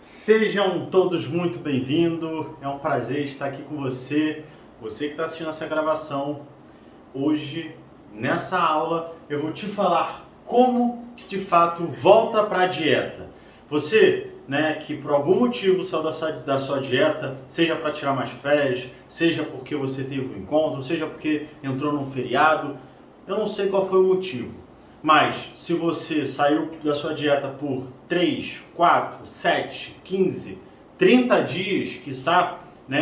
Sejam todos muito bem-vindos, é um prazer estar aqui com você que está assistindo essa gravação. Hoje, nessa aula, eu vou te falar como que de fato volta para a dieta. Você, que por algum motivo saiu da sua dieta, seja para tirar mais férias, seja porque você teve um encontro, seja porque entrou num feriado, eu não sei qual foi o motivo. Mas, se você saiu da sua dieta por 3, 4, 7, 15, 30 dias, quiçá,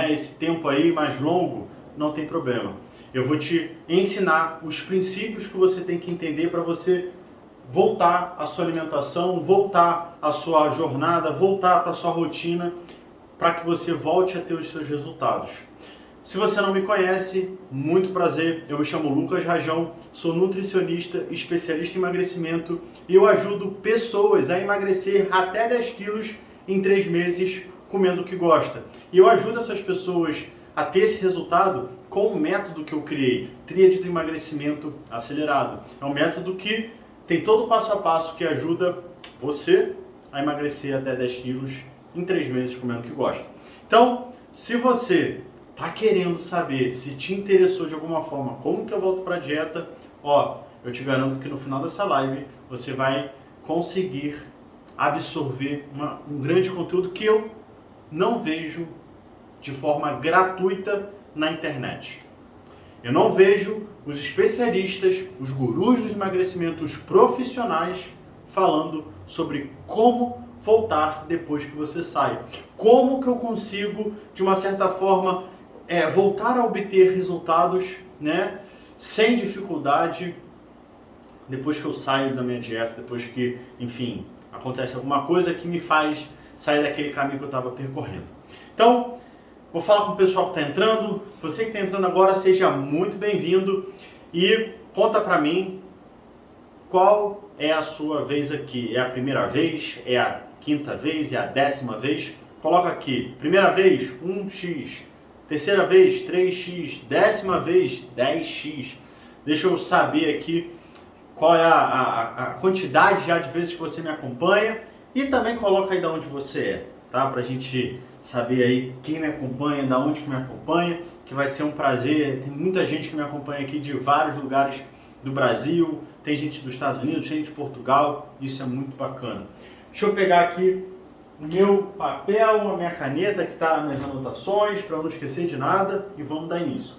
esse tempo aí mais longo, não tem problema. Eu vou te ensinar os princípios que você tem que entender para você voltar à sua alimentação, voltar à sua jornada, voltar para a sua rotina, para que você volte a ter os seus resultados. Se você não me conhece, muito prazer, eu me chamo Lucas Rajão, sou nutricionista, especialista em emagrecimento e eu ajudo pessoas a emagrecer até 10 quilos em 3 meses comendo o que gosta. E eu ajudo essas pessoas a ter esse resultado com um método que eu criei, Tríade do Emagrecimento Acelerado. É um método que tem todo o passo a passo que ajuda você a emagrecer até 10 quilos em 3 meses comendo o que gosta. Então, se você tá querendo saber, se te interessou de alguma forma como que eu volto para a dieta, eu te garanto que no final dessa live você vai conseguir absorver um grande conteúdo que eu não vejo de forma gratuita na internet. Eu não vejo os especialistas, os gurus do emagrecimento, os profissionais falando sobre como voltar depois que você sai. Como que eu consigo, de uma certa forma, voltar a obter resultados, sem dificuldade, depois que eu saio da minha dieta, depois que, enfim, acontece alguma coisa que me faz sair daquele caminho que eu estava percorrendo. Então, vou falar com o pessoal que está entrando. Você que está entrando agora, seja muito bem-vindo e conta para mim qual é a sua vez aqui. É a primeira vez? É a quinta vez? É a 10ª vez? Coloca aqui. Primeira vez, 1x. Terceira vez, 3x. 10ª vez, 10x. Deixa eu saber aqui qual é a quantidade já de vezes que você me acompanha. E também coloca aí de onde você é, tá? Pra gente saber aí quem me acompanha, da onde que me acompanha, que vai ser um prazer. Tem muita gente que me acompanha aqui de vários lugares do Brasil, tem gente dos Estados Unidos, tem gente de Portugal, isso é muito bacana. Deixa eu pegar aqui o meu papel, a minha caneta que está nas anotações, para não esquecer de nada, e vamos dar início.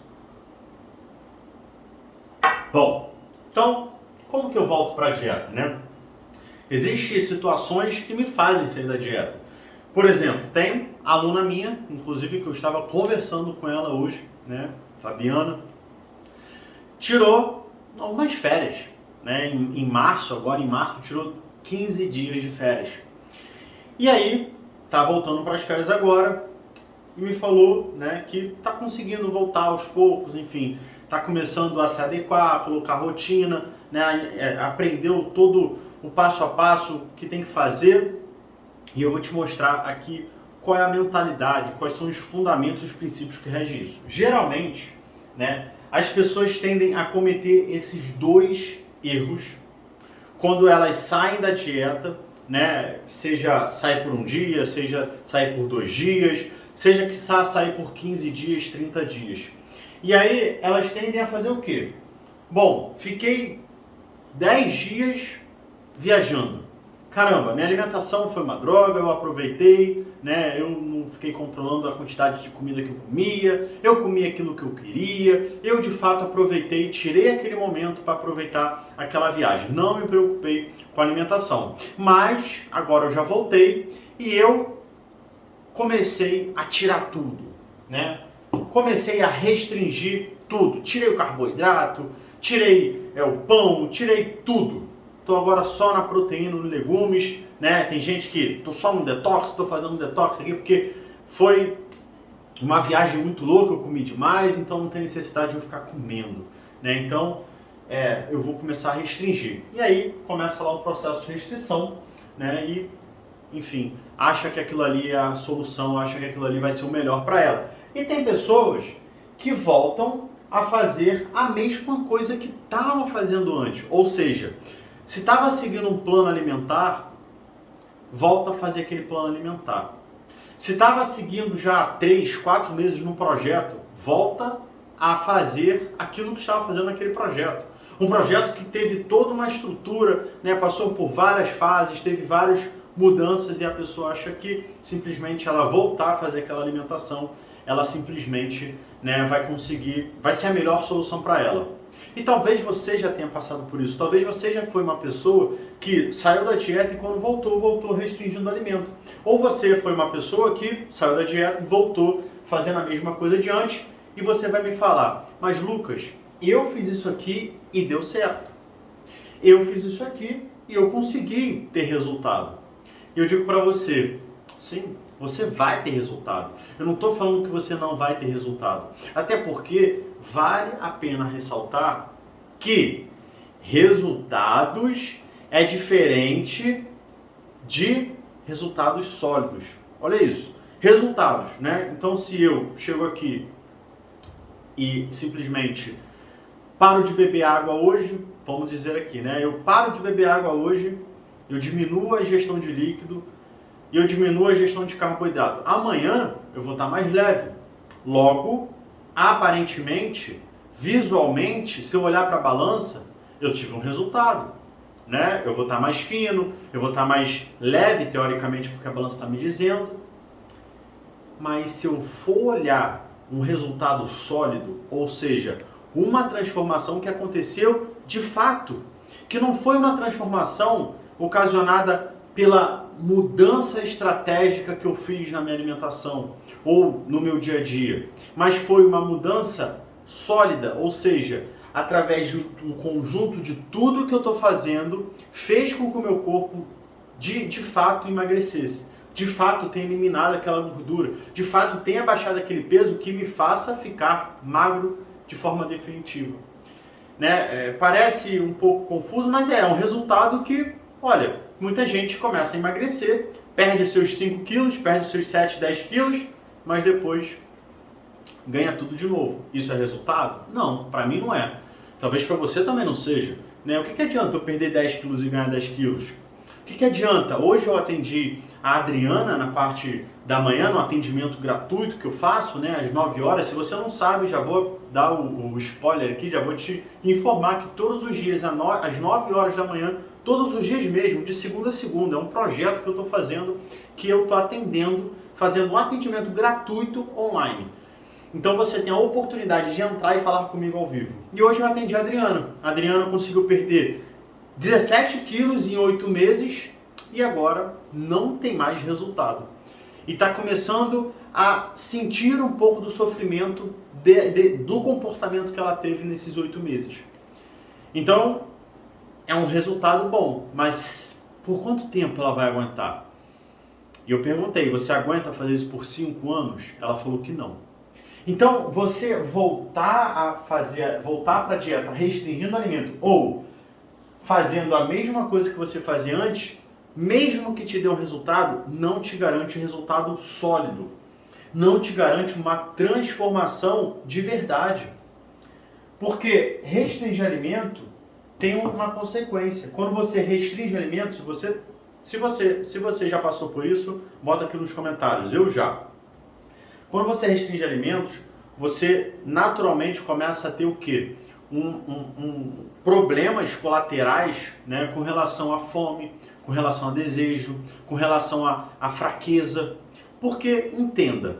Bom, então, como que eu volto para a dieta, Existem situações que me fazem sair da dieta. Por exemplo, tem aluna minha, inclusive que eu estava conversando com ela hoje, Fabiana, tirou algumas férias, em março, tirou 15 dias de férias. E aí, tá voltando para as férias agora e me falou, que tá conseguindo voltar aos poucos, enfim, tá começando a se adequar, colocar rotina, aprendeu todo o passo a passo que tem que fazer. E eu vou te mostrar aqui qual é a mentalidade, quais são os fundamentos, os princípios que regem isso. Geralmente, as pessoas tendem a cometer esses dois erros quando elas saem da dieta, seja sair por um dia, seja sair por 2 dias, seja que sair por 15 dias, 30 dias. E aí elas tendem a fazer o quê? Bom, fiquei 10 dias viajando. Caramba, minha alimentação foi uma droga, eu aproveitei, eu não fiquei controlando a quantidade de comida que eu comia aquilo que eu queria, eu de fato aproveitei, tirei aquele momento para aproveitar aquela viagem, não me preocupei com a alimentação. Mas agora eu já voltei e eu comecei a tirar tudo, Comecei a restringir tudo, tirei o carboidrato, tirei o pão, tirei tudo. Estou agora só na proteína, nos legumes, Tem gente que estou só no detox, estou fazendo um detox aqui porque foi uma viagem muito louca, eu comi demais, então não tem necessidade de eu ficar comendo, Então, eu vou começar a restringir. E aí começa lá o processo de restrição, E, enfim, acha que aquilo ali é a solução, acha que aquilo ali vai ser o melhor para ela. E tem pessoas que voltam a fazer a mesma coisa que estavam fazendo antes, ou seja, se estava seguindo um plano alimentar, volta a fazer aquele plano alimentar. Se estava seguindo já 3, 4 meses no projeto, volta a fazer aquilo que estava fazendo naquele projeto. Um projeto que teve toda uma estrutura, né, passou por várias fases, teve várias mudanças e a pessoa acha que simplesmente ela voltar a fazer aquela alimentação, ela simplesmente, né, vai conseguir, vai ser a melhor solução para ela. E talvez você já tenha passado por isso, talvez você já foi uma pessoa que saiu da dieta e quando voltou restringindo o alimento. Ou você foi uma pessoa que saiu da dieta e voltou fazendo a mesma coisa de antes e você vai me falar, mas Lucas, eu fiz isso aqui e deu certo. Eu fiz isso aqui e eu consegui ter resultado. E eu digo para você, sim, você vai ter resultado. Eu não estou falando que você não vai ter resultado. Até porque vale a pena ressaltar que resultados é diferente de resultados sólidos. Olha isso. Resultados, né? Então se eu chego aqui e simplesmente paro de beber água hoje, vamos dizer aqui, né? Eu paro de beber água hoje, eu diminuo a ingestão de líquido e eu diminuo a ingestão de carboidrato. Amanhã eu vou estar mais leve. Logo, aparentemente, visualmente, se eu olhar para a balança, eu tive um resultado, né? Eu vou estar mais fino, eu vou estar mais leve, teoricamente, porque a balança está me dizendo. Mas se eu for olhar um resultado sólido, ou seja, uma transformação que aconteceu de fato, que não foi uma transformação ocasionada pela mudança estratégica que eu fiz na minha alimentação ou no meu dia a dia, mas foi uma mudança sólida, ou seja, através do conjunto de tudo que eu estou fazendo, fez com que o meu corpo de fato emagrecesse, de fato tenha eliminado aquela gordura, de fato tenha baixado aquele peso que me faça ficar magro de forma definitiva. Né? Parece um pouco confuso, mas é um resultado que, olha, muita gente começa a emagrecer, perde seus 5 quilos, perde seus 7, 10 quilos, mas depois ganha tudo de novo. Isso é resultado? Não, para mim não é. Talvez para você também não seja. Né? O que adianta eu perder 10 quilos e ganhar 10 quilos? O que adianta? Hoje eu atendi a Adriana na parte da manhã, no atendimento gratuito que eu faço, né, às 9 horas. Se você não sabe, já vou dar o spoiler aqui, já vou te informar que todos os dias, às 9 horas da manhã, todos os dias mesmo, de segunda a segunda, é um projeto que eu estou fazendo, que eu estou atendendo, fazendo um atendimento gratuito online. Então você tem a oportunidade de entrar e falar comigo ao vivo. E hoje eu atendi a Adriana. A Adriana conseguiu perder 17 quilos em 8 meses e agora não tem mais resultado. E está começando a sentir um pouco do sofrimento do comportamento que ela teve nesses 8 meses. Então, é um resultado bom, mas por quanto tempo ela vai aguentar? E eu perguntei, você aguenta fazer isso por 5 anos? Ela falou que não. Então, você voltar para a dieta restringindo o alimento ou fazendo a mesma coisa que você fazia antes, mesmo que te dê um resultado, não te garante um resultado sólido. Não te garante uma transformação de verdade. Porque restringir alimento tem uma consequência. Quando você restringe alimentos, se você já passou por isso, bota aqui nos comentários. Eu já. Quando você restringe alimentos, você naturalmente começa a ter o quê? Problemas colaterais, né, com relação à fome, com relação a desejo, com relação à fraqueza. Porque, entenda,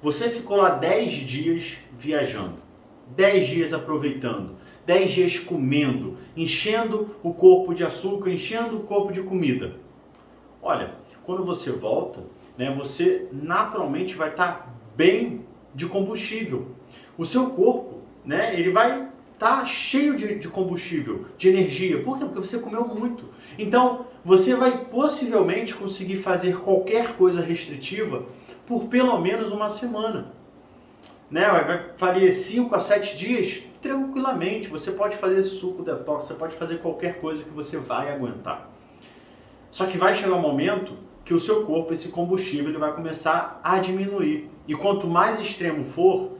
você ficou lá 10 dias viajando, 10 dias aproveitando, 10 dias comendo, enchendo o corpo de açúcar, enchendo o corpo de comida. Olha, quando você volta, né, você naturalmente vai estar bem de combustível. O seu corpo, né, ele vai estar cheio de combustível, de energia. Por quê? Porque você comeu muito. Então, você vai possivelmente conseguir fazer qualquer coisa restritiva por pelo menos uma semana. Né? Vai fazer 5 a 7 dias tranquilamente. Você pode fazer suco detox, você pode fazer qualquer coisa que você vai aguentar. Só que vai chegar um momento que o seu corpo, esse combustível, ele vai começar a diminuir. E quanto mais extremo for,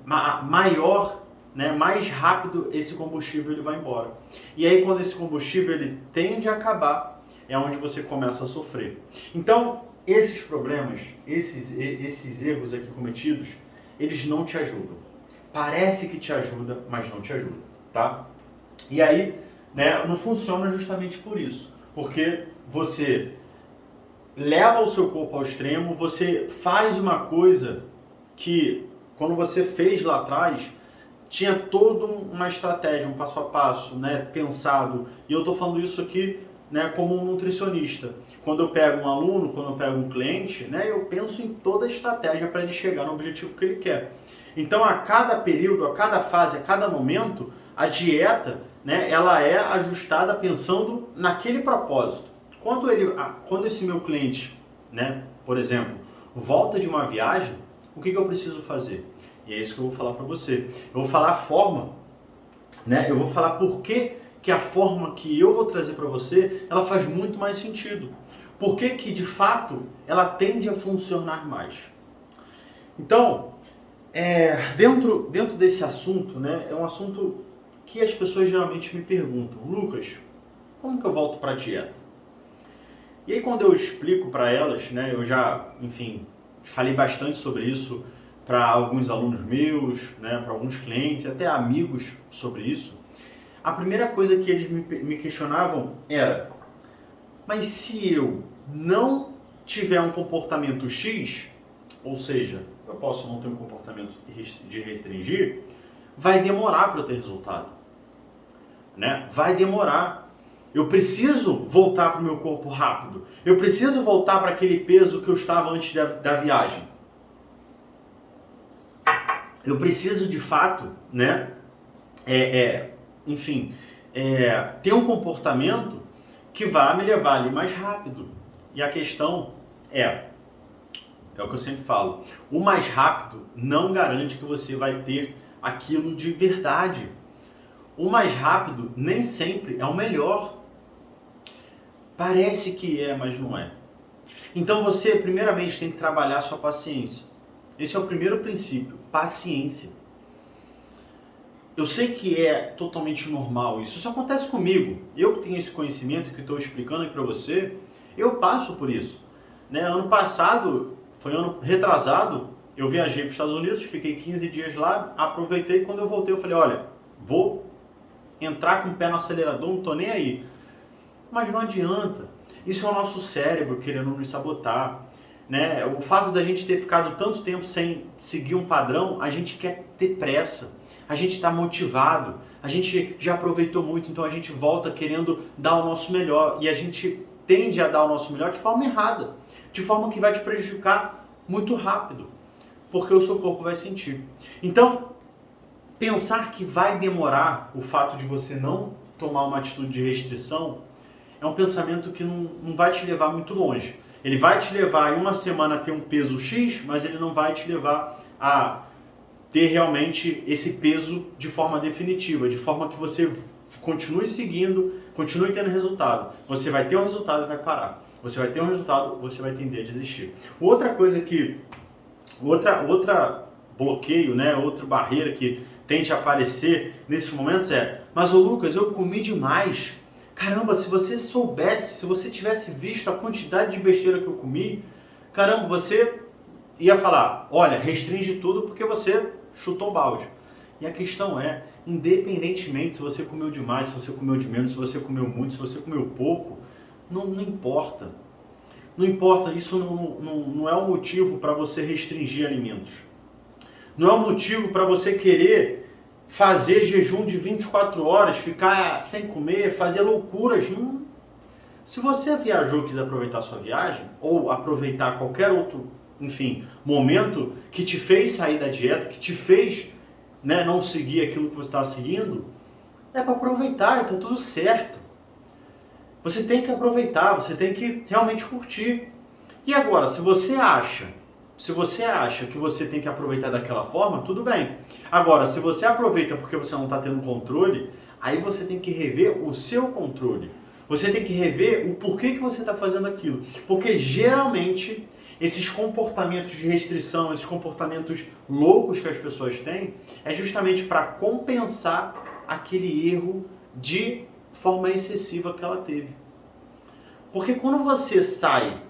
maior, né, mais rápido esse combustível ele vai embora. E aí quando esse combustível ele tende a acabar, é onde você começa a sofrer. Então, esses problemas, esses erros aqui cometidos, eles não te ajudam. Parece que te ajuda, mas não te ajuda, tá? E aí, né, não funciona justamente por isso. Porque você leva o seu corpo ao extremo, você faz uma coisa que, quando você fez lá atrás, tinha toda uma estratégia, um passo a passo, né, pensado. E eu estou falando isso aqui, né, como um nutricionista. Quando eu pego um aluno, quando eu pego um cliente, né, eu penso em toda a estratégia para ele chegar no objetivo que ele quer. Então, a cada período, a cada fase, a cada momento, a dieta, né, ela é ajustada pensando naquele propósito. Quando esse meu cliente, né, por exemplo, volta de uma viagem, o que eu preciso fazer? E é isso que eu vou falar para você. Eu vou falar a forma, né? Eu vou falar por que a forma que eu vou trazer para você, ela faz muito mais sentido. Por que de fato ela tende a funcionar mais. Então, dentro desse assunto, né, é um assunto que as pessoas geralmente me perguntam: Lucas, como que eu volto para a dieta? E aí quando eu explico para elas, né, eu já, enfim, falei bastante sobre isso para alguns alunos meus, né, para alguns clientes, até amigos sobre isso. A primeira coisa que eles me questionavam era: mas se eu não tiver um comportamento X, ou seja, eu posso não ter um comportamento de restringir, vai demorar para eu ter resultado, né? Vai demorar. Eu preciso voltar para o meu corpo rápido. Eu preciso voltar para aquele peso que eu estava antes da viagem. Eu preciso de fato, né? Ter um comportamento que vá me levar ali mais rápido. E a questão é o que eu sempre falo: o mais rápido não garante que você vai ter aquilo de verdade. O mais rápido nem sempre é o melhor. Parece que é, mas não é. Então você, primeiramente, tem que trabalhar a sua paciência. Esse é o primeiro princípio: paciência. Eu sei que é totalmente normal isso acontece comigo. Eu que tenho esse conhecimento que estou explicando aqui para você, eu passo por isso. Né? Ano passado, foi ano retrasado, eu viajei para os Estados Unidos, fiquei 15 dias lá, aproveitei. Quando eu voltei, eu falei: olha, vou entrar com o pé no acelerador, não estou nem aí. Mas não adianta. Isso é o nosso cérebro querendo nos sabotar. Né? O fato da gente ter ficado tanto tempo sem seguir um padrão, a gente quer ter pressa. A gente está motivado, a gente já aproveitou muito, então a gente volta querendo dar o nosso melhor. E a gente tende a dar o nosso melhor de forma errada, de forma que vai te prejudicar muito rápido, porque o seu corpo vai sentir. Então, pensar que vai demorar o fato de você não tomar uma atitude de restrição é um pensamento que não vai te levar muito longe. Ele vai te levar em uma semana a ter um peso X, mas ele não vai te levar a ter realmente esse peso de forma definitiva, de forma que você continue seguindo, continue tendo resultado. Você vai ter um resultado e vai parar. Você vai ter um resultado, você vai tender a desistir. Outra coisa outra bloqueio, né, outra barreira que tende a aparecer nesses momentos é: mas ô Lucas, eu comi demais. Caramba, se você soubesse, se você tivesse visto a quantidade de besteira que eu comi, caramba, você ia falar: olha, restringe tudo porque você chutou o balde. E a questão é, independentemente se você comeu demais, se você comeu de menos, se você comeu muito, se você comeu pouco, não importa. Não importa, isso não é um motivo para você restringir alimentos. Não é um motivo para você querer fazer jejum de 24 horas, ficar sem comer, fazer loucuras. Não. Se você viajou e quiser aproveitar a sua viagem, ou aproveitar qualquer outro, enfim, momento que te fez sair da dieta, que te fez, né, não seguir aquilo que você estava seguindo, é para aproveitar e tá tudo certo. Você tem que aproveitar, você tem que realmente curtir. E agora, se você acha que você tem que aproveitar daquela forma, tudo bem. Agora, se você aproveita porque você não está tendo controle, aí você tem que rever o seu controle. Você tem que rever o porquê que você está fazendo aquilo. Porque geralmente esses comportamentos de restrição, esses comportamentos loucos que as pessoas têm, é justamente para compensar aquele erro de forma excessiva que ela teve. Porque quando você sai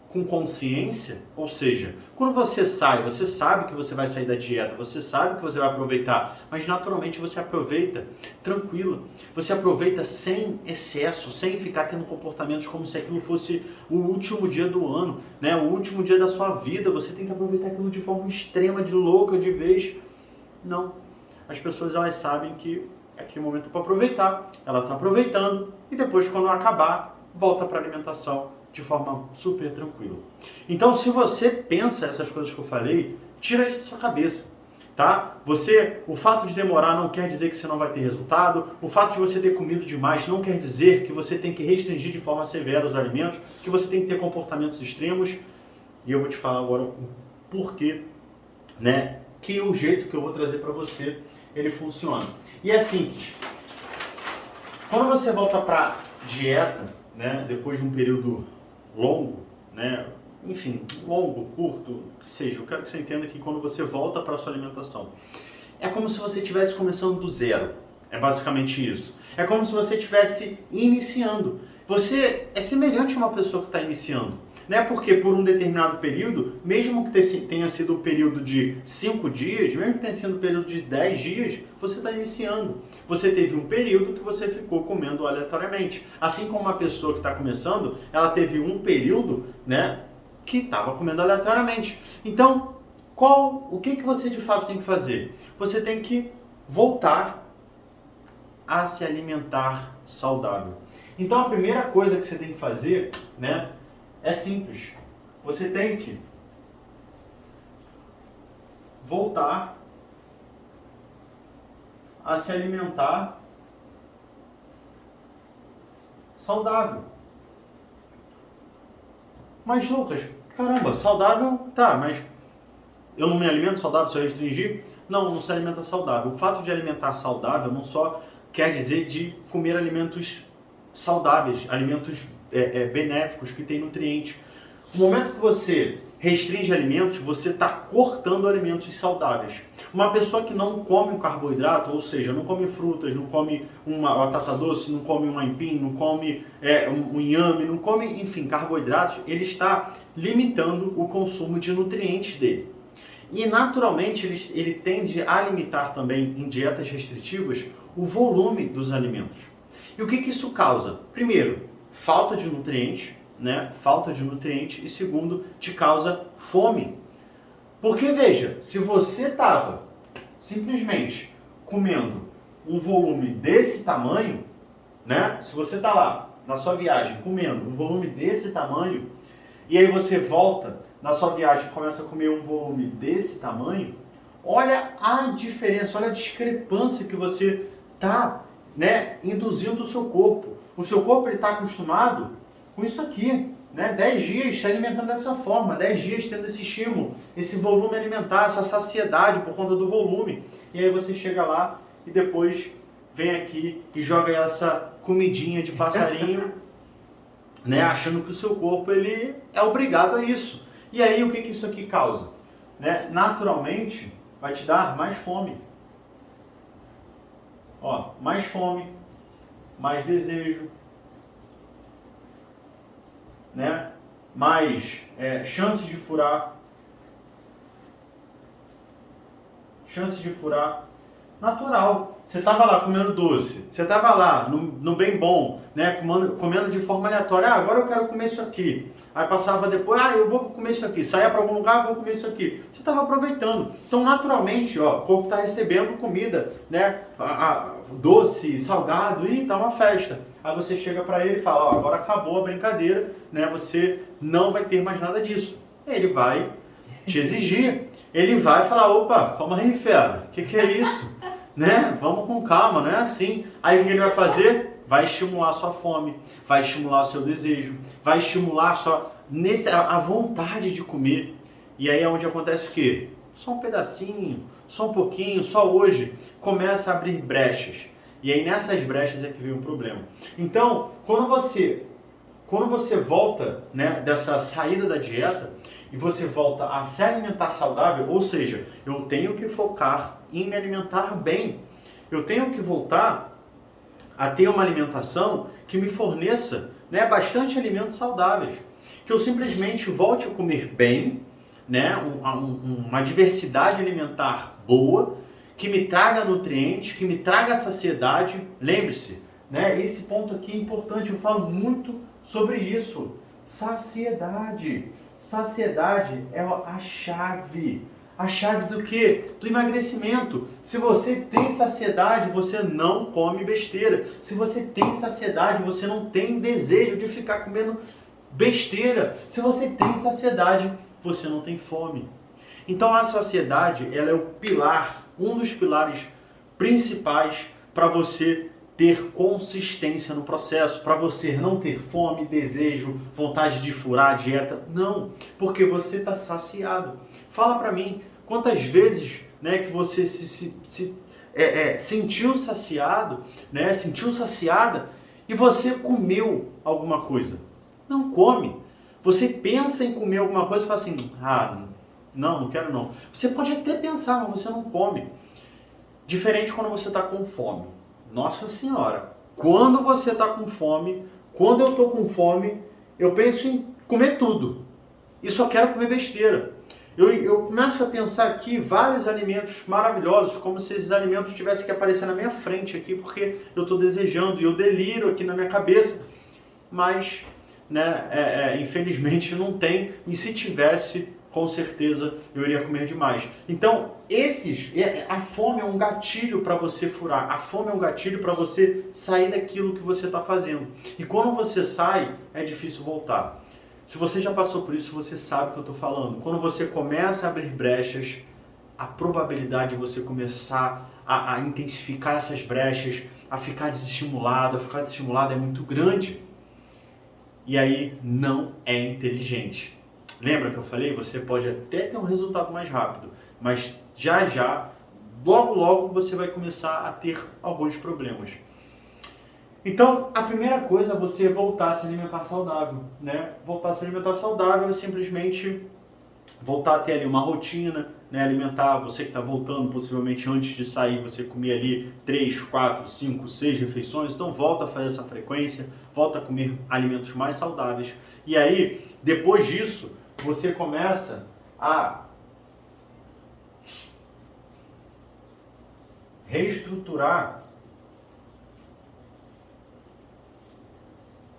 com consciência, ou seja, quando você sai, você sabe que você vai sair da dieta, você sabe que você vai aproveitar, mas naturalmente você aproveita tranquilo, você aproveita sem excesso, sem ficar tendo comportamentos como se aquilo fosse o último dia do ano, né? O último dia da sua vida, você tem que aproveitar aquilo de forma extrema, de louca, de vez. Não. As pessoas, elas sabem que é aquele momento para aproveitar, ela está aproveitando e depois, quando acabar, volta para a alimentação de forma super tranquila. Então, se você pensa essas coisas que eu falei, tira isso da sua cabeça, tá? O fato de demorar não quer dizer que você não vai ter resultado, o fato de você ter comido demais não quer dizer que você tem que restringir de forma severa os alimentos, que você tem que ter comportamentos extremos, e eu vou te falar agora o porquê, né? Que o jeito que eu vou trazer para você, ele funciona. E é simples. Quando você volta para dieta, né, depois de um período longo, né, enfim, longo, curto, que seja, eu quero que você entenda que quando você volta para a sua alimentação, é como se você estivesse começando do zero. É basicamente isso. É como se você estivesse iniciando. Você é semelhante a uma pessoa que está iniciando. Né? Porque por um determinado período, mesmo que tenha sido um período de 5 dias, mesmo que tenha sido um período de 10 dias, você está iniciando. Você teve um período que você ficou comendo aleatoriamente. Assim como uma pessoa que está começando, ela teve um período, né, que estava comendo aleatoriamente. Então, o que você de fato tem que fazer? Você tem que voltar a se alimentar saudável. Então, a primeira coisa que você tem que fazer, né, é simples. Você tem que voltar a se alimentar saudável. Mas Lucas, caramba, saudável, tá, mas eu não me alimento saudável se eu restringir? Não, não se alimenta saudável. O fato de alimentar saudável não só quer dizer de comer alimentos saudáveis, alimentos benéficos, que têm nutrientes. No momento que você restringe alimentos, você está cortando alimentos saudáveis. Uma pessoa que não come um carboidrato, ou seja, não come frutas, não come uma batata doce, não come um aipim, não come um inhame, não come, enfim, carboidratos, ele está limitando o consumo de nutrientes dele. E naturalmente ele tende a limitar também em dietas restritivas o volume dos alimentos. E o que isso causa? Primeiro, falta de nutrientes, né? Falta de nutrientes, e segundo, te causa fome. Porque veja, se você estava simplesmente comendo um volume desse tamanho, né? Se você está lá na sua viagem comendo um volume desse tamanho, e aí você volta na sua viagem e começa a comer um volume desse tamanho, olha a diferença, olha a discrepância que você está, né, induzindo o seu corpo. O seu corpo está acostumado com isso aqui, né? 10 dias se alimentando dessa forma, 10 dias tendo esse estímulo, esse volume alimentar, essa saciedade por conta do volume. E aí você chega lá e depois vem aqui e joga essa comidinha de passarinho, né? Achando que o seu corpo ele é obrigado a isso. E aí o que isso aqui causa? Né? Naturalmente vai te dar mais fome. Ó, mais fome, mais desejo, né? Mais chances de furar. Chances de furar. Natural. Você estava lá comendo doce, você estava lá no bem bom, né? Comendo de forma aleatória. Ah, agora eu quero comer isso aqui. Aí passava depois, eu vou comer isso aqui. Saía para algum lugar, vou comer isso aqui. Você estava aproveitando. Então, naturalmente, ó, o corpo está recebendo comida, né? Doce, salgado, e tá uma festa. Aí você chega para ele e fala, ó, agora acabou a brincadeira, né? Você não vai ter mais nada disso. Ele vai te exigir. Ele vai falar, opa, calma aí, fera, o que é isso? Né? Vamos com calma, não é assim. Aí o que ele vai fazer? Vai estimular a sua fome, vai estimular o seu desejo, vai estimular a vontade de comer. E aí é onde acontece o quê? Só um pedacinho, só um pouquinho, só hoje. Começa a abrir brechas. E aí nessas brechas é que vem o problema. Então, quando você volta, né, dessa saída da dieta e você volta a se alimentar saudável, ou seja, eu tenho que focar em me alimentar bem. Eu tenho que voltar a ter uma alimentação que me forneça, né, bastante alimentos saudáveis. Que eu simplesmente volte a comer bem, né, uma diversidade alimentar boa, que me traga nutrientes, que me traga saciedade. Lembre-se, né, esse ponto aqui é importante, eu falo muito sobre isso. Saciedade. Saciedade é a chave. A chave do quê? Do emagrecimento. Se você tem saciedade, você não come besteira. Se você tem saciedade, você não tem desejo de ficar comendo besteira. Se você tem saciedade, você não tem fome. Então a saciedade, ela é o pilar, um dos pilares principais para você ter consistência no processo, para você não ter fome, desejo, vontade de furar a dieta. Não, porque você está saciado. Fala para mim, quantas vezes, né, que você sentiu saciado, né, sentiu saciada e você comeu alguma coisa? Não come. Você pensa em comer alguma coisa e fala assim, não quero não. Você pode até pensar, mas você não come. Diferente quando você está com fome. Nossa Senhora, quando você está com fome, quando eu estou com fome, eu penso em comer tudo. E só quero comer besteira. Eu começo a pensar aqui vários alimentos maravilhosos, como se esses alimentos tivessem que aparecer na minha frente aqui, porque eu estou desejando e eu deliro aqui na minha cabeça. Mas, né, infelizmente não tem, e se tivesse, com certeza eu iria comer demais. Então, a fome é um gatilho para você furar, a fome é um gatilho para você sair daquilo que você está fazendo. E quando você sai, é difícil voltar. Se você já passou por isso, você sabe o que eu estou falando. Quando você começa a abrir brechas, a probabilidade de você começar a intensificar essas brechas, a ficar desestimulado é muito grande. E aí não é inteligente. Lembra que eu falei? Você pode até ter um resultado mais rápido, mas logo você vai começar a ter alguns problemas. Então, a primeira coisa é você voltar a se alimentar saudável, né? Voltar a se alimentar saudável é simplesmente voltar a ter ali uma rotina, né, alimentar. Você que está voltando, possivelmente antes de sair, você comia ali 3, 4, 5, 6 refeições, então volta a fazer essa frequência, volta a comer alimentos mais saudáveis. E aí, depois disso, você começa a reestruturar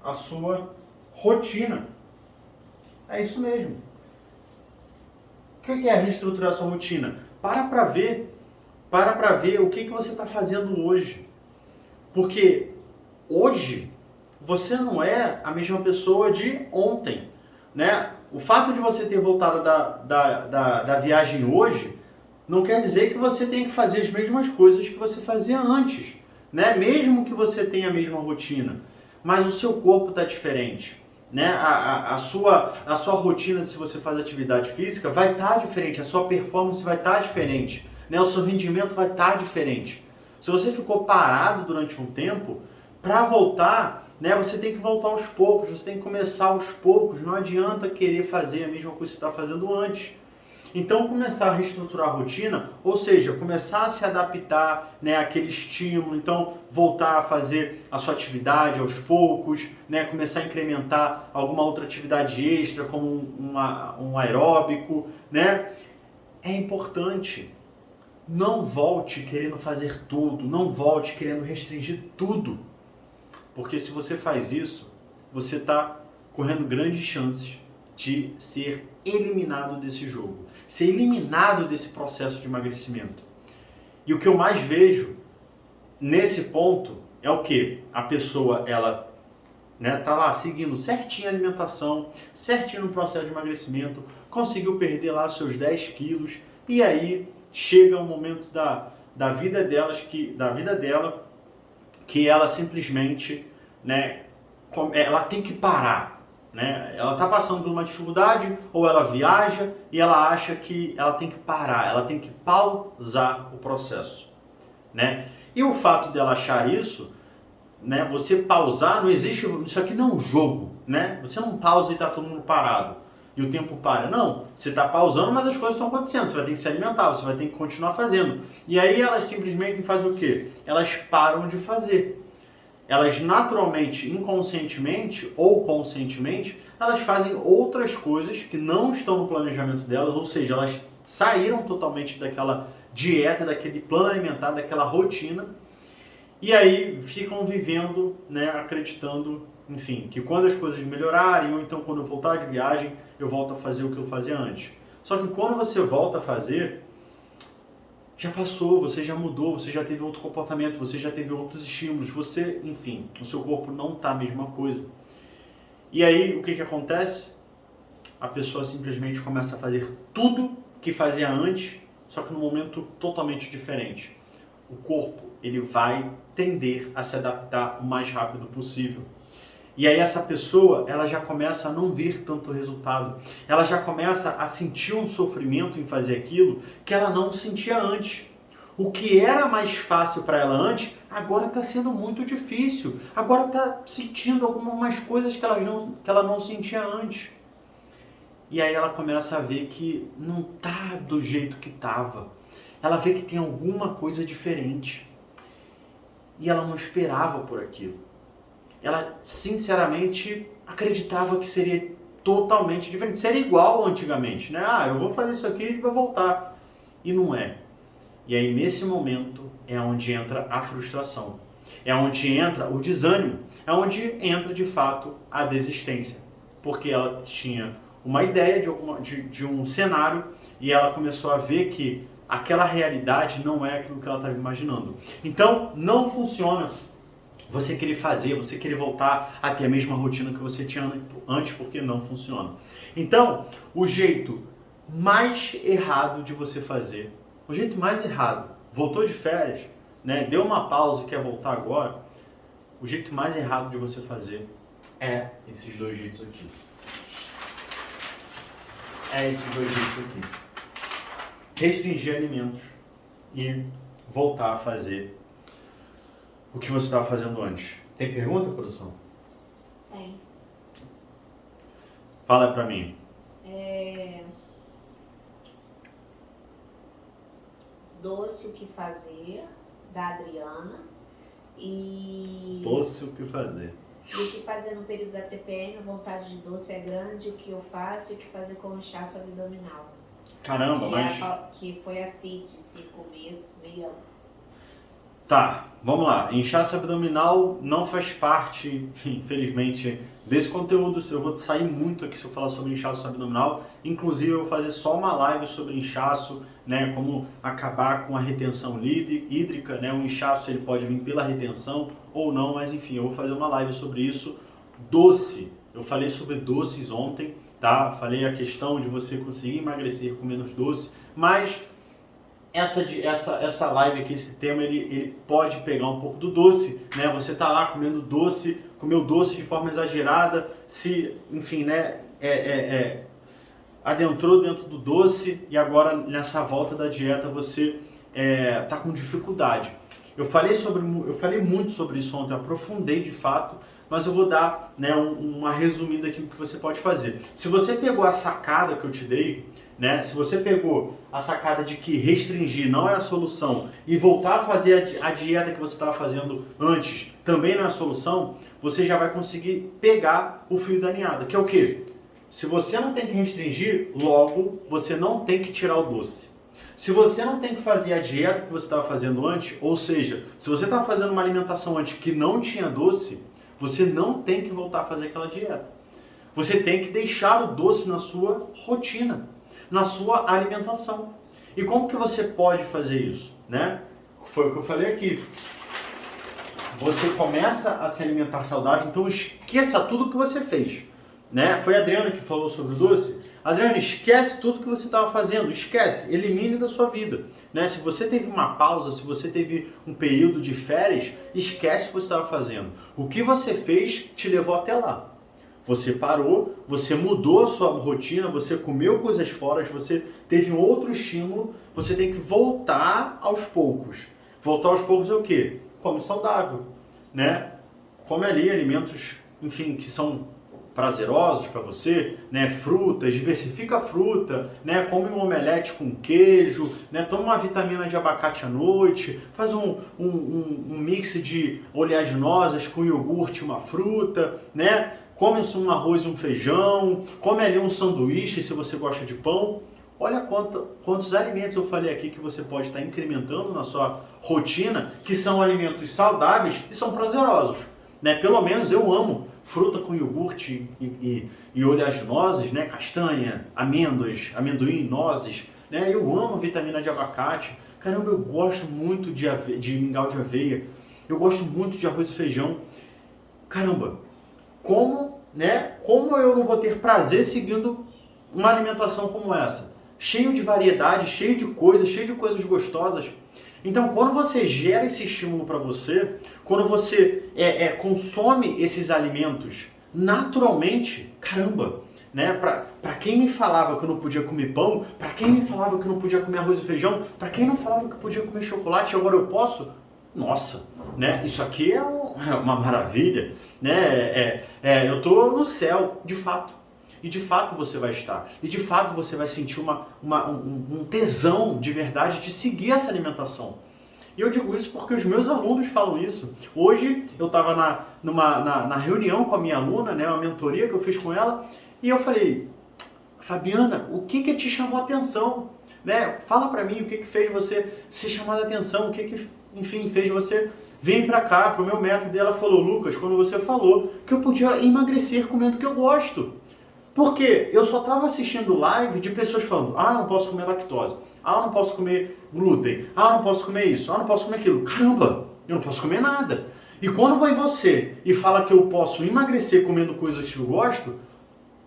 a sua rotina. É isso mesmo. O que é reestruturar a sua rotina? Para ver o que você está fazendo hoje. Porque hoje você não é a mesma pessoa de ontem, né? O fato de você ter voltado da viagem hoje não quer dizer que você tem que fazer as mesmas coisas que você fazia antes, né? Mesmo que você tenha a mesma rotina, mas o seu corpo está diferente, né? A sua rotina, se você faz atividade física, vai estar diferente, a sua performance vai estar diferente, né? O seu rendimento vai estar diferente. Se você ficou parado durante um tempo, para voltar, né, você tem que voltar aos poucos, você tem que começar aos poucos, não adianta querer fazer a mesma coisa que você está fazendo antes. Então, começar a reestruturar a rotina, ou seja, começar a se adaptar, né, àquele estímulo, então voltar a fazer a sua atividade aos poucos, né, começar a incrementar alguma outra atividade extra, como um aeróbico, né? É importante. Não volte querendo fazer tudo, não volte querendo restringir tudo, porque se você faz isso, você está correndo grandes chances de ser eliminado desse jogo, ser eliminado desse processo de emagrecimento. E o que eu mais vejo nesse ponto é o que? A pessoa, ela, né, tá lá seguindo certinho a alimentação, certinho no processo de emagrecimento, conseguiu perder lá seus 10 quilos, e aí chega o momento da vida dela que ela simplesmente, né, ela tem que parar. Né? Ela está passando por uma dificuldade ou ela viaja e ela acha que ela tem que parar, ela tem que pausar o processo, né? E o fato dela achar isso, né? Você pausar, não existe, isso aqui não é um jogo, né? Você não pausa e está todo mundo parado e o tempo para, não. Você está pausando, mas as coisas estão acontecendo, você vai ter que se alimentar, você vai ter que continuar fazendo. E aí elas simplesmente fazem o quê? Elas param de fazer. elas naturalmente, inconscientemente ou conscientemente, elas fazem outras coisas que não estão no planejamento delas, ou seja, elas saíram totalmente daquela dieta, daquele plano alimentar, daquela rotina, e aí ficam vivendo, né, acreditando, enfim, que quando as coisas melhorarem, ou então quando eu voltar de viagem, eu volto a fazer o que eu fazia antes. Só que quando você volta a fazer, já passou, você já mudou, você já teve outro comportamento, você já teve outros estímulos, você, enfim, o seu corpo não está a mesma coisa. E aí, o que acontece? A pessoa simplesmente começa a fazer tudo que fazia antes, só que num momento totalmente diferente. O corpo, ele vai tender a se adaptar o mais rápido possível. E aí essa pessoa, ela já começa a não ver tanto resultado. Ela já começa a sentir um sofrimento em fazer aquilo que ela não sentia antes. O que era mais fácil para ela antes, agora está sendo muito difícil. Agora está sentindo algumas coisas que ela não sentia antes. E aí ela começa a ver que não tá do jeito que estava. Ela vê que tem alguma coisa diferente. E ela não esperava por aquilo. Ela sinceramente acreditava que seria totalmente diferente. Seria igual antigamente, né? Eu vou fazer isso aqui e vou voltar. E não é. E aí nesse momento é onde entra a frustração. É onde entra o desânimo. É onde entra de fato a desistência. Porque ela tinha uma ideia de um cenário e ela começou a ver que aquela realidade não é aquilo que ela estava imaginando. Então não funciona você querer fazer, você querer voltar a ter a mesma rotina que você tinha antes, porque não funciona. Então, o jeito mais errado de você fazer, o jeito mais errado, voltou de férias, né, deu uma pausa e quer voltar agora, o jeito mais errado de você fazer é esses dois jeitos aqui. É esses dois jeitos aqui. Restringir alimentos e voltar a fazer o que você estava fazendo antes. Tem pergunta, produção? Tem. Fala pra mim. Doce o que fazer, da Adriana. E Doce o que fazer. E o que fazer no período da TPM, a vontade de doce é grande, o que eu faço e o que fazer com o inchaço abdominal. Caramba, mas... Que foi assim, de 5 meses, meio... Tá, vamos lá. Inchaço abdominal não faz parte, infelizmente, desse conteúdo. Eu vou sair muito aqui se eu falar sobre inchaço abdominal. Inclusive, eu vou fazer só uma live sobre inchaço, né? Como acabar com a retenção hídrica, né? O inchaço ele pode vir pela retenção ou não, mas enfim, eu vou fazer uma live sobre isso. Doce, eu falei sobre doces ontem, tá? Falei a questão de você conseguir emagrecer com menos doce, mas... Essa live aqui, esse tema, ele pode pegar um pouco do doce, né? Você tá lá comendo doce, comeu doce de forma exagerada, enfim, né? Adentrou dentro do doce e agora nessa volta da dieta você tá com dificuldade. Eu falei muito sobre isso ontem, aprofundei de fato, mas eu vou dar, né, uma resumida aqui do que você pode fazer. Se você pegou a sacada que eu te dei, né, se você pegou a sacada de que restringir não é a solução e voltar a fazer a dieta que você estava fazendo antes também não é a solução, você já vai conseguir pegar o fio da meada, que é o quê? Se você não tem que restringir, logo você não tem que tirar o doce. Se você não tem que fazer a dieta que você estava fazendo antes, ou seja, se você estava fazendo uma alimentação antes que não tinha doce, você não tem que voltar a fazer aquela dieta. Você tem que deixar o doce na sua rotina, na sua alimentação. E como que você pode fazer isso, né? Foi o que eu falei aqui. Você começa a se alimentar saudável, então esqueça tudo que você fez, né? Foi a Adriana que falou sobre o doce. Adriana, esquece tudo que você estava fazendo, esquece, elimine da sua vida, né? Se você teve uma pausa, se você teve um período de férias, esquece o que você estava fazendo. O que você fez te levou até lá. Você parou, você mudou a sua rotina, você comeu coisas fora, você teve um outro estímulo, você tem que voltar aos poucos. Voltar aos poucos é o quê? Come saudável, né? Come ali alimentos, enfim, que são prazerosos para você, né? Frutas, diversifica a fruta, né? Come um omelete com queijo, né? Toma uma vitamina de abacate à noite, faz um mix de oleaginosas com iogurte, uma fruta, né? Come um arroz e um feijão, come ali um sanduíche se você gosta de pão. Olha quantos alimentos eu falei aqui que você pode estar incrementando na sua rotina, que são alimentos saudáveis e são prazerosos, né? Pelo menos eu amo fruta com iogurte e oleaginosas, né? Castanha, amêndoas, amendoim, nozes, né? Eu amo vitamina de abacate. Caramba, eu gosto muito de mingau de aveia. Eu gosto muito de arroz e feijão. Caramba, como eu não vou ter prazer seguindo uma alimentação como essa? Cheio de variedade, cheio de coisas gostosas. Então, quando você gera esse estímulo para você, quando você consome esses alimentos naturalmente, caramba, né? Para quem me falava que eu não podia comer pão, para quem me falava que eu não podia comer arroz e feijão, para quem não falava que eu podia comer chocolate e agora eu posso, nossa, né? Isso aqui é uma maravilha, né? Eu tô no céu, de fato. E de fato você vai estar. E de fato você vai sentir um tesão de verdade de seguir essa alimentação. E eu digo isso porque os meus alunos falam isso. Hoje eu estava na reunião com a minha aluna, né, uma mentoria que eu fiz com ela, e eu falei, Fabiana, o que te chamou a atenção? Né? Fala pra mim o que fez você ser chamada a atenção, o que enfim, fez você vir pra cá, pro meu método. E ela falou, Lucas, quando você falou que eu podia emagrecer comendo o que eu gosto. Porque eu só estava assistindo live de pessoas falando, eu não posso comer lactose, eu não posso comer glúten, eu não posso comer isso, eu não posso comer aquilo. Caramba, eu não posso comer nada. E quando vai você e fala que eu posso emagrecer comendo coisas que eu gosto,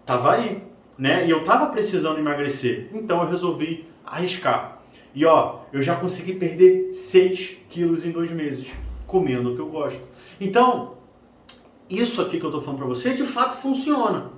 tava aí, né? E eu tava precisando emagrecer, então eu resolvi arriscar. E eu já consegui perder 6 quilos em 2 meses, comendo o que eu gosto. Então, isso aqui que eu tô falando pra você, de fato funciona.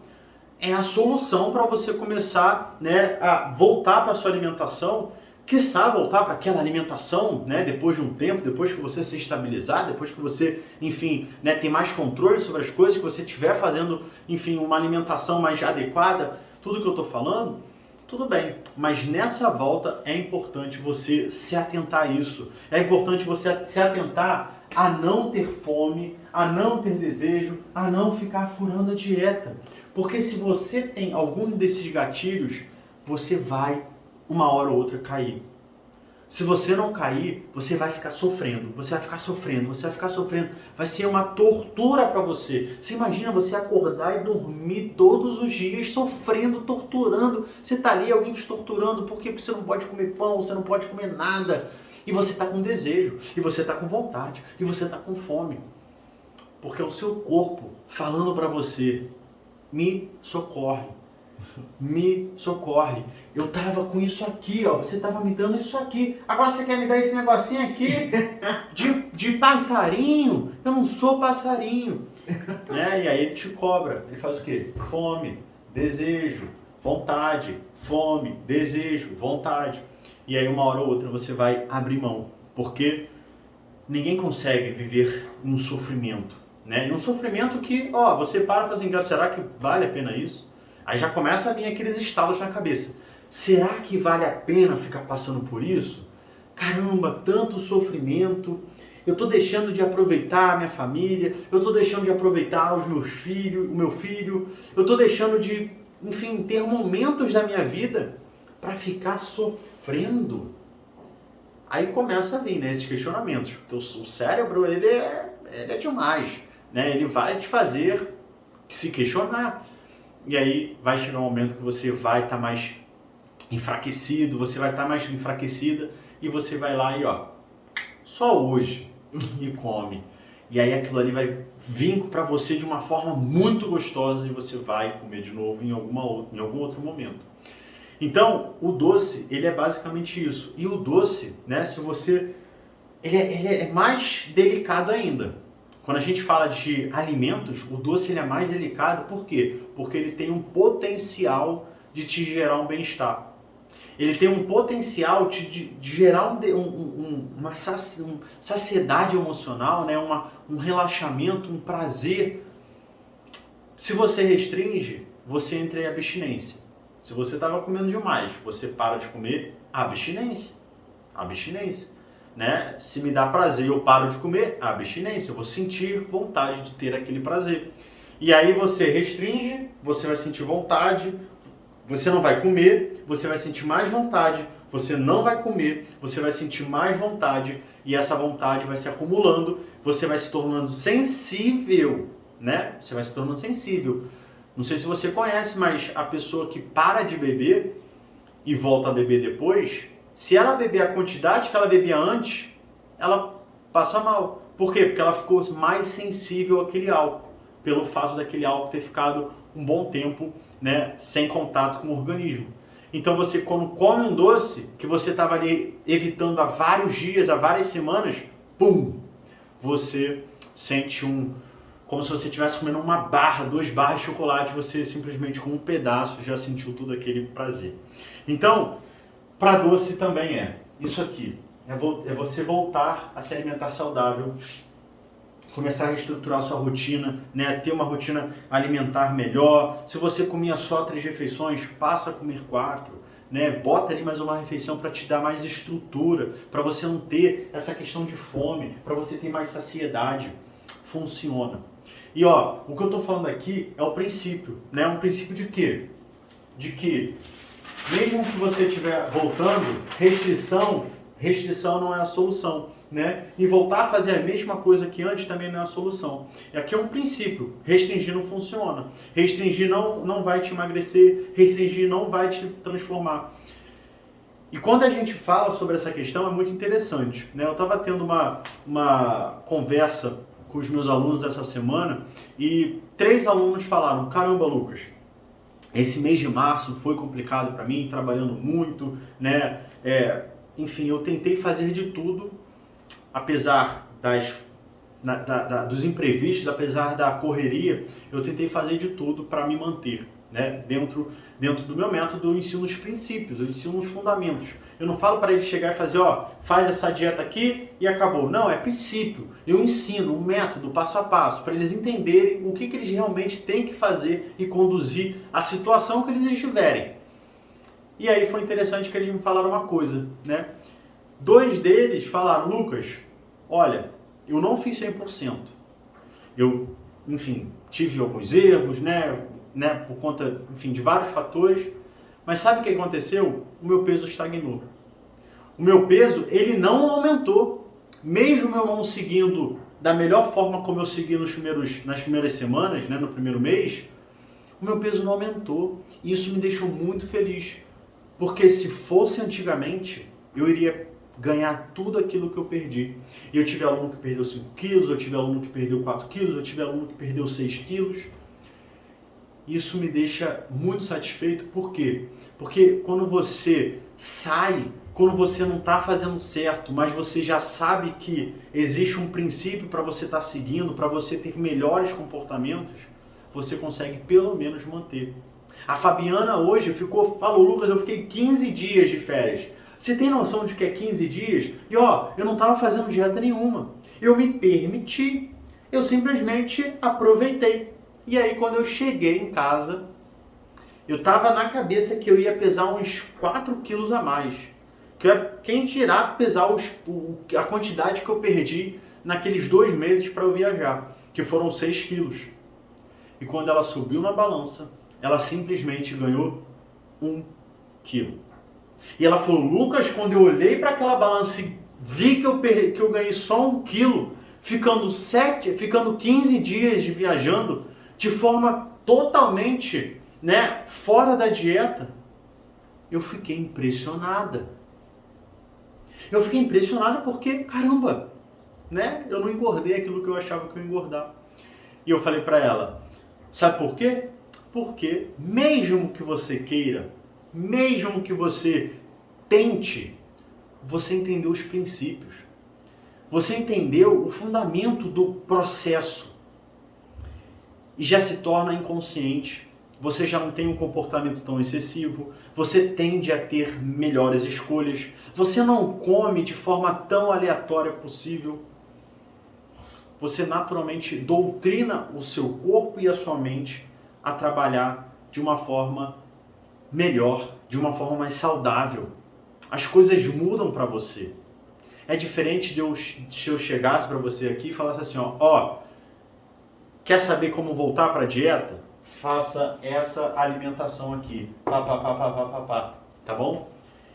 É a solução para você começar, né, a voltar para a sua alimentação, quiçá voltar para aquela alimentação, né, depois de um tempo, depois que você se estabilizar, depois que você, enfim, né, tem mais controle sobre as coisas, que você estiver fazendo, enfim, uma alimentação mais adequada, tudo que eu estou falando, tudo bem. Mas nessa volta é importante você se atentar a isso. É importante você se atentar a não ter fome, a não ter desejo, a não ficar furando a dieta. Porque se você tem algum desses gatilhos, você vai, uma hora ou outra, cair. Se você não cair, você vai ficar sofrendo, você vai ficar sofrendo, você vai ficar sofrendo. Vai ser uma tortura para você. Você imagina você acordar e dormir todos os dias sofrendo, torturando. Você tá ali, alguém te torturando, por quê? Porque você não pode comer pão, você não pode comer nada. E você tá com desejo, e você tá com vontade, e você tá com fome. Porque é o seu corpo falando para você, me socorre, me socorre. Eu tava com isso aqui, você tava me dando isso aqui. Agora você quer me dar esse negocinho aqui de passarinho? Eu não sou passarinho. Né? E aí ele te cobra. Ele faz o quê? Fome, desejo, vontade, fome, desejo, vontade. E aí uma hora ou outra você vai abrir mão. Porque ninguém consegue viver em um sofrimento. Né? E um sofrimento que, você para e fala assim, será que vale a pena isso? Aí já começa a vir aqueles estalos na cabeça. Será que vale a pena ficar passando por isso? Caramba, tanto sofrimento. Eu estou deixando de aproveitar a minha família. Eu estou deixando de aproveitar os meus filhos, o meu filho. Eu estou deixando de, enfim, ter momentos da minha vida para ficar sofrendo. Aí começa a vir, né, esses questionamentos. Então, o cérebro, ele é demais. Né? Ele vai te fazer se questionar. E aí vai chegar um momento que você vai estar mais enfraquecido, você vai estar mais enfraquecida e você vai lá e só hoje e come. E aí aquilo ali vai vir para você de uma forma muito gostosa e você vai comer de novo em algum outro momento. Então, o doce, ele é basicamente isso. E o doce, né, se você... Ele é mais delicado ainda. Quando a gente fala de alimentos, o doce ele é mais delicado, por quê? Porque ele tem um potencial de te gerar um bem-estar. Ele tem um potencial de gerar uma saciedade emocional, né? Um relaxamento, um prazer Se você restringe, você entra em abstinência. Se você estava comendo demais, você para de comer, abstinência. Abstinência. Né? Se me dá prazer, eu paro de comer, abstinência. Eu vou sentir vontade de ter aquele prazer. E aí você restringe, você vai sentir vontade, você não vai comer, você vai sentir mais vontade, você não vai comer, você vai sentir mais vontade e essa vontade vai se acumulando, você vai se tornando sensível, né? Você vai se tornando sensível. Não sei se você conhece, mas a pessoa que para de beber e volta a beber depois, se ela beber a quantidade que ela bebia antes, ela passa mal. Por quê? Porque ela ficou mais sensível àquele álcool, pelo fato daquele álcool ter ficado um bom tempo, né, sem contato com o organismo. Então você, quando come um doce que você estava ali evitando há vários dias, há várias semanas, pum, você sente como se você estivesse comendo uma barra, 2 barras de chocolate, você simplesmente com um pedaço já sentiu todo aquele prazer. Então, para doce também é isso aqui, é você voltar a se alimentar saudável, começar a reestruturar a sua rotina, né? Ter uma rotina alimentar melhor. Se você comia só 3 refeições, passa a comer 4. Né? Bota ali mais uma refeição para te dar mais estrutura, para você não ter essa questão de fome, para você ter mais saciedade. Funciona. E ó, o que eu estou falando aqui é o princípio, né? Um princípio de quê? De que mesmo que você estiver voltando, restrição não é a solução. Né? E voltar a fazer a mesma coisa que antes também não é a solução. E aqui é um princípio, restringir não funciona. Restringir não vai te emagrecer, restringir não vai te transformar. E quando a gente fala sobre essa questão é muito interessante. Né? Eu estava tendo uma conversa com os meus alunos essa semana e 3 alunos falaram, caramba Lucas, esse mês de março foi complicado para mim, trabalhando muito, né? Enfim, eu tentei fazer de tudo, apesar dos imprevistos, apesar da correria, eu tentei fazer de tudo para me manter, né, dentro do meu método. Eu ensino os princípios, eu ensino os fundamentos. Eu não falo para ele chegar e fazer, faz essa dieta aqui e acabou. Não, é princípio. Eu ensino um método passo a passo para eles entenderem o que eles realmente têm que fazer e conduzir a situação que eles estiverem. E aí foi interessante que eles me falaram uma coisa, né? 2 deles falaram, Lucas, olha, eu não fiz 100%. Eu, enfim, tive alguns erros, né, por conta, enfim, de vários fatores. Mas sabe o que aconteceu? O meu peso estagnou. O meu peso, ele não aumentou. Mesmo eu não seguindo da melhor forma como eu segui nas primeiras semanas, né, no primeiro mês, o meu peso não aumentou. E isso me deixou muito feliz. Porque se fosse antigamente, eu iria ganhar tudo aquilo que eu perdi. Eu tive aluno que perdeu 5 quilos, eu tive aluno que perdeu 4 quilos, eu tive aluno que perdeu 6 quilos. Isso me deixa muito satisfeito. Por quê? Porque quando você sai, quando você não está fazendo certo, mas você já sabe que existe um princípio para você estar seguindo, para você ter melhores comportamentos, você consegue pelo menos manter. A Fabiana hoje falou, Lucas, eu fiquei 15 dias de férias. Você tem noção de que é 15 dias? E eu não estava fazendo dieta nenhuma. Eu me permiti. Eu simplesmente aproveitei. E aí quando eu cheguei em casa, eu estava na cabeça que eu ia pesar uns 4 quilos a mais. Quem dirá pesar a quantidade que eu perdi naqueles 2 meses para eu viajar, que foram 6 quilos. E quando ela subiu na balança, ela simplesmente ganhou 1 quilo. E ela falou, Lucas, quando eu olhei para aquela balança e vi que eu ganhei só 1 quilo, ficando 15 dias viajando de forma totalmente, né, fora da dieta, eu fiquei impressionada. Eu fiquei impressionada porque, caramba, né, eu não engordei aquilo que eu achava que eu ia engordar. E eu falei para ela, sabe por quê? Porque mesmo que você queira, mesmo que você tente, você entendeu os princípios. Você entendeu o fundamento do processo. E já se torna inconsciente. Você já não tem um comportamento tão excessivo. Você tende a ter melhores escolhas. Você não come de forma tão aleatória possível. você naturalmente doutrina o seu corpo e a sua mente a trabalhar de uma forma melhor, de uma forma mais saudável. As coisas mudam para você. É diferente de eu chegasse para você aqui e falasse assim, ó, quer saber como voltar para a dieta? Faça essa alimentação aqui, tá bom?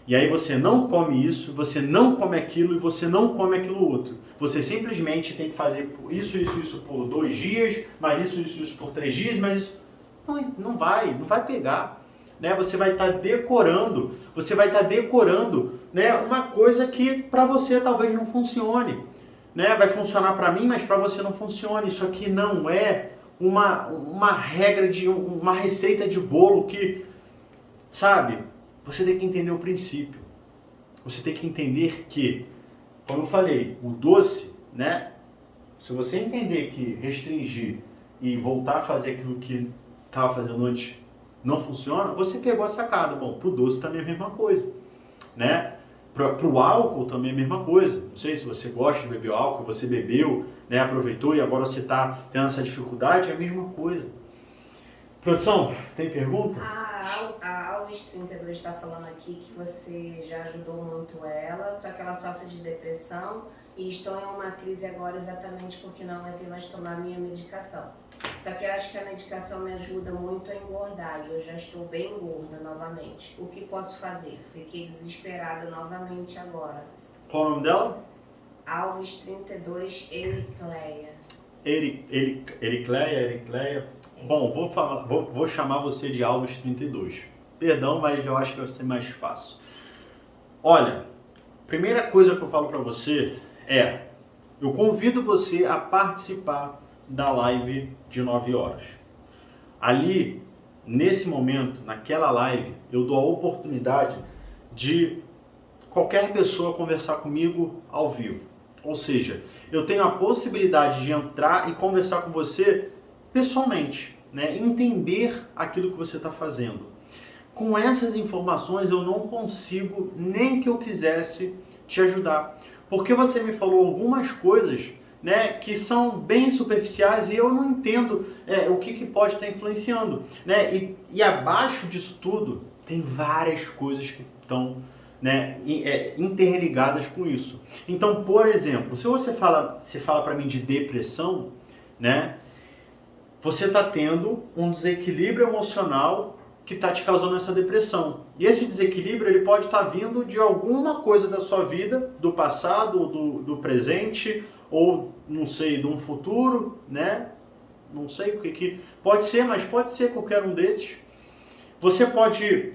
E aí você não come isso, você não come aquilo e você não come aquilo outro. Você simplesmente tem que fazer isso por 2 dias, mas isso por 3 dias, mas isso não vai pegar. Né? Você vai estar decorando, né, uma coisa que para você talvez não funcione. Né? Vai funcionar para mim, mas para você não funciona. Isso aqui não é uma regra, uma receita de bolo que, sabe, você tem que entender o princípio. Você tem que entender que, como eu falei, o doce, né? Se você entender que restringir e voltar a fazer aquilo que estava fazendo antes não funciona, você pegou a sacada. Bom, pro doce também é a mesma coisa, né? Pro álcool também é a mesma coisa. Não sei se você gosta de beber álcool, você bebeu, né, aproveitou e agora você está tendo essa dificuldade, é a mesma coisa. Produção, tem pergunta? A Alves 32 está falando aqui que você já ajudou muito ela, só que ela sofre de depressão e estou em uma crise agora exatamente porque não aguentei mais tomar minha medicação. Só que eu acho que a medicação me ajuda muito a engordar e eu já estou bem gorda novamente. O que posso fazer? Fiquei desesperada novamente agora. Qual o nome dela? Alves 32, Ericleia. Ericleia. Bom, vou chamar você de Alves 32. Perdão, mas eu acho que vai ser mais fácil. Olha, primeira coisa que eu falo para você é, eu convido você a participar da live de 9 horas. Ali, nesse momento, naquela live, eu dou a oportunidade de qualquer pessoa conversar comigo ao vivo. Ou seja, eu tenho a possibilidade de entrar e conversar com você pessoalmente, né? Entender aquilo que você está fazendo. Com essas informações eu não consigo, nem que eu quisesse, te ajudar. Porque você me falou algumas coisas, né, que são bem superficiais e eu não entendo o que pode estar influenciando. Né? E abaixo disso tudo tem várias coisas que estão, né, interligadas com isso. Então, por exemplo, se você fala para mim de depressão, né, você está tendo um desequilíbrio emocional que está te causando essa depressão. E esse desequilíbrio ele pode estar vindo de alguma coisa da sua vida, do passado, do presente, ou, não sei, de um futuro, né? Não sei o que pode ser, mas pode ser qualquer um desses. Você pode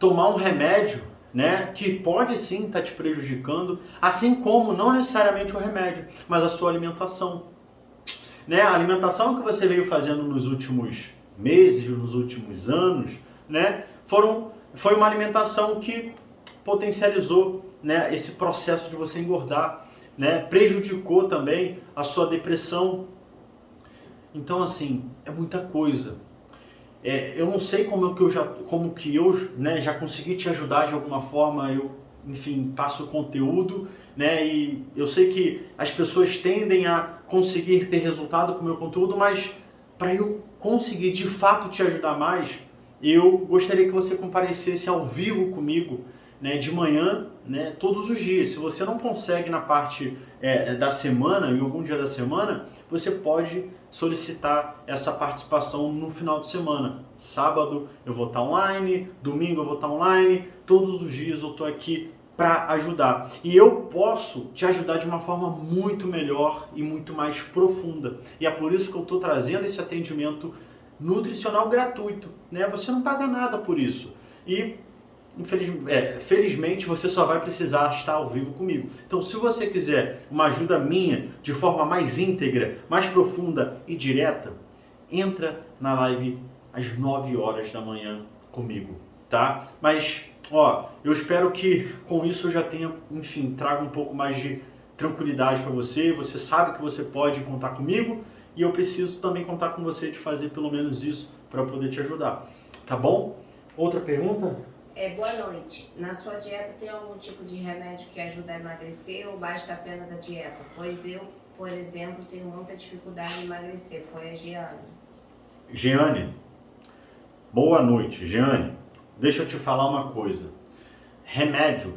tomar um remédio, né, que pode sim estar te prejudicando, assim como não necessariamente o remédio, mas a sua alimentação. Né? A alimentação que você veio fazendo nos últimos meses, nos últimos anos, né, foi uma alimentação que potencializou, né, esse processo de você engordar, né, prejudicou também a sua depressão. Então, assim, é muita coisa. Eu não sei como que eu né, já consegui te ajudar de alguma forma, eu, enfim, passo conteúdo, né, e eu sei que as pessoas tendem a conseguir ter resultado com o meu conteúdo, mas para eu conseguir de fato te ajudar mais, eu gostaria que você comparecesse ao vivo comigo, né, de manhã, né, todos os dias. Se você não consegue na parte da semana, em algum dia da semana, você pode solicitar essa participação no final de semana. Sábado eu vou estar online, domingo eu vou estar online, todos os dias eu estou aqui para ajudar. E eu posso te ajudar de uma forma muito melhor e muito mais profunda. E é por isso que eu estou trazendo esse atendimento nutricional gratuito, né? Você não paga nada por isso. E felizmente você só vai precisar estar ao vivo comigo. Então, se você quiser uma ajuda minha de forma mais íntegra, mais profunda e direta, entra na live às 9 horas da manhã comigo, tá? Mas, eu espero que com isso eu já tenha, enfim, traga um pouco mais de tranquilidade para você. Você sabe que você pode contar comigo e eu preciso também contar com você de fazer pelo menos isso para poder te ajudar, tá bom? Outra pergunta? Boa noite. Na sua dieta tem algum tipo de remédio que ajuda a emagrecer ou basta apenas a dieta? Pois eu por exemplo, tenho muita dificuldade em emagrecer. Foi a Giane. Giane, boa noite. Giane, deixa eu te falar uma coisa. Remédio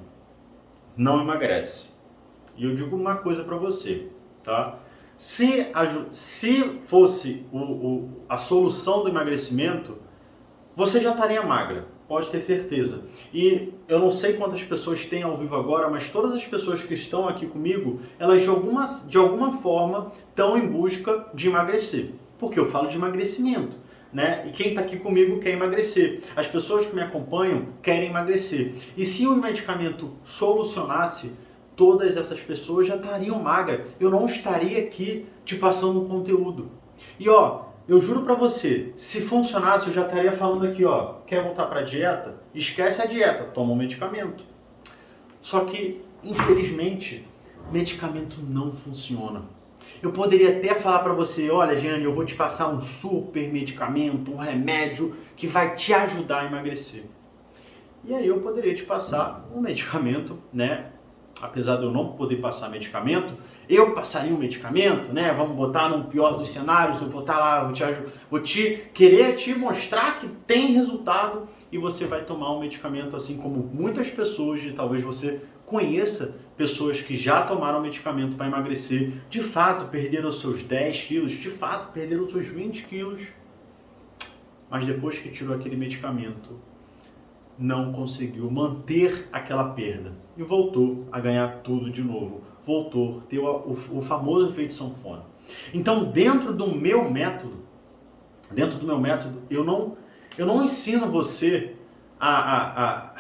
não emagrece. E eu digo uma coisa para você, tá? Se fosse a solução do emagrecimento, você já estaria magra, pode ter certeza. E eu não sei quantas pessoas tem ao vivo agora, mas todas as pessoas que estão aqui comigo, elas de alguma forma estão em busca de emagrecer. Porque eu falo de emagrecimento, né? E quem está aqui comigo quer emagrecer. As pessoas que me acompanham querem emagrecer. E se o medicamento solucionasse, todas essas pessoas já estariam magras. Eu não estaria aqui te passando um conteúdo. E ó, eu juro pra você, se funcionasse eu já estaria falando aqui, ó, quer voltar pra dieta? Esquece a dieta, toma um medicamento. Só que, infelizmente, medicamento não funciona. Eu poderia até falar pra você, olha, Giane, eu vou te passar um super medicamento, um remédio que vai te ajudar a emagrecer. E aí eu poderia te passar um medicamento, né? Apesar de eu não poder passar medicamento, eu passaria um medicamento, né? Vamos botar no pior dos cenários, eu vou estar lá, vou querer te mostrar que tem resultado e você vai tomar um medicamento assim como muitas pessoas, e talvez você conheça pessoas que já tomaram medicamento para emagrecer, de fato perderam os seus 10 quilos, de fato perderam os seus 20 quilos, mas depois que tirou aquele medicamento, não conseguiu manter aquela perda e voltou a ganhar tudo de novo, voltou a ter o famoso efeito sanfona. Então, dentro do meu método, eu não ensino você a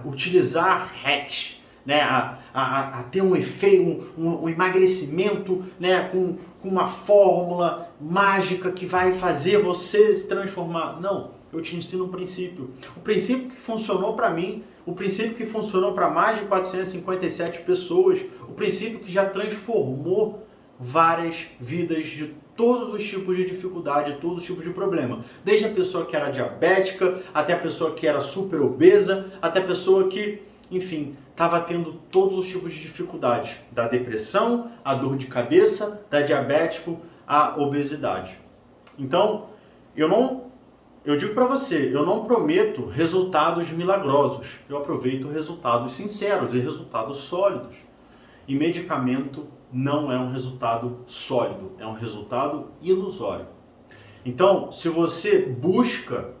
utilizar hacks, né, a ter um efeito, um emagrecimento, né, com uma fórmula mágica que vai fazer você se transformar. Não. Eu te ensino um princípio. O princípio que funcionou para mim, o princípio que funcionou para mais de 457 pessoas, o princípio que já transformou várias vidas de todos os tipos de dificuldade, todos os tipos de problema. Desde a pessoa que era diabética, até a pessoa que era super obesa, até a pessoa que, enfim, estava tendo todos os tipos de dificuldade. Da depressão, à dor de cabeça, da diabético à obesidade. Então, eu digo para você, eu não prometo resultados milagrosos, eu aproveito resultados sinceros e resultados sólidos. E medicamento não é um resultado sólido, é um resultado ilusório. Então, se você busca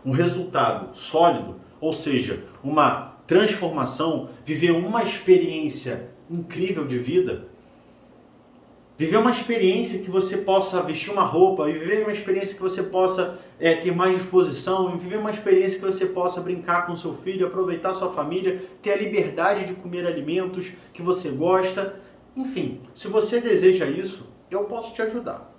um resultado sólido, ou seja, uma transformação, viver uma experiência incrível de vida, viver uma experiência que você possa vestir uma roupa, e viver uma experiência que você possa ter mais disposição, e viver uma experiência que você possa brincar com seu filho, aproveitar sua família, ter a liberdade de comer alimentos que você gosta. Enfim, se você deseja isso, eu posso te ajudar.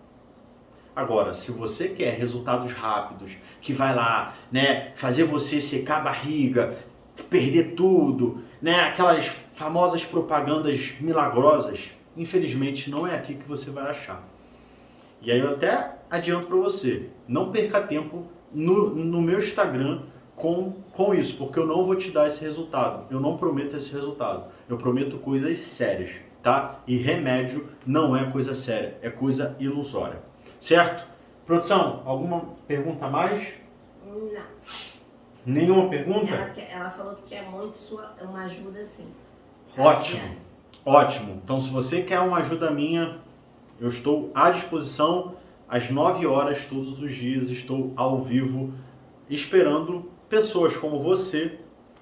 Agora, se você quer resultados rápidos, que vai lá, né, fazer você secar a barriga, perder tudo, né, aquelas famosas propagandas milagrosas, infelizmente não é aqui que você vai achar. E aí eu até adianto para você, não perca tempo no meu Instagram com isso, porque eu não vou te dar esse resultado, eu não prometo esse resultado, eu prometo coisas sérias, tá? E remédio não é coisa séria, é coisa ilusória, certo? Produção, alguma pergunta a mais? Não. Nenhuma pergunta? Ela falou que quer muito uma ajuda, sim. Ótimo. Ótimo, então se você quer uma ajuda minha, eu estou à disposição às 9 horas todos os dias, estou ao vivo esperando pessoas como você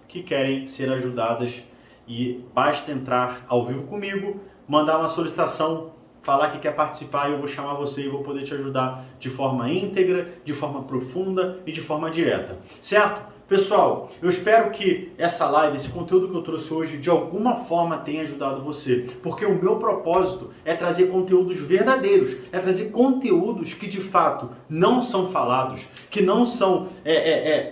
que querem ser ajudadas e basta entrar ao vivo comigo, mandar uma solicitação, falar que quer participar e eu vou chamar você e vou poder te ajudar de forma íntegra, de forma profunda e de forma direta, certo? Pessoal, eu espero que essa live, esse conteúdo que eu trouxe hoje, de alguma forma tenha ajudado você. Porque o meu propósito é trazer conteúdos verdadeiros, é trazer conteúdos que de fato não são falados, que não são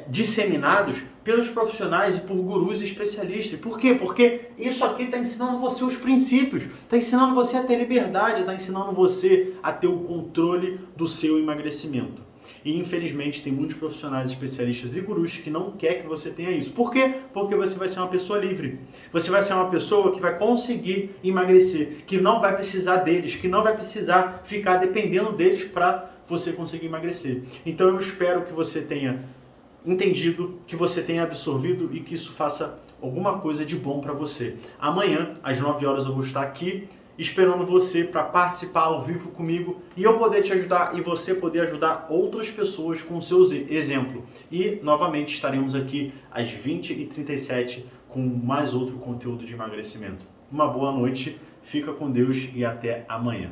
disseminados pelos profissionais e por gurus especialistas. Por quê? Porque isso aqui está ensinando você os princípios, está ensinando você a ter liberdade, está ensinando você a ter o controle do seu emagrecimento. E infelizmente tem muitos profissionais, especialistas e gurus que não querem que você tenha isso. Por quê? Porque você vai ser uma pessoa livre. Você vai ser uma pessoa que vai conseguir emagrecer, que não vai precisar deles, que não vai precisar ficar dependendo deles para você conseguir emagrecer. Então eu espero que você tenha entendido, que você tenha absorvido e que isso faça alguma coisa de bom para você. Amanhã, às 9 horas, eu vou estar aqui esperando você para participar ao vivo comigo e eu poder te ajudar e você poder ajudar outras pessoas com o seu exemplo. E, novamente, estaremos aqui às 20h37 com mais outro conteúdo de emagrecimento. Uma boa noite, fica com Deus e até amanhã.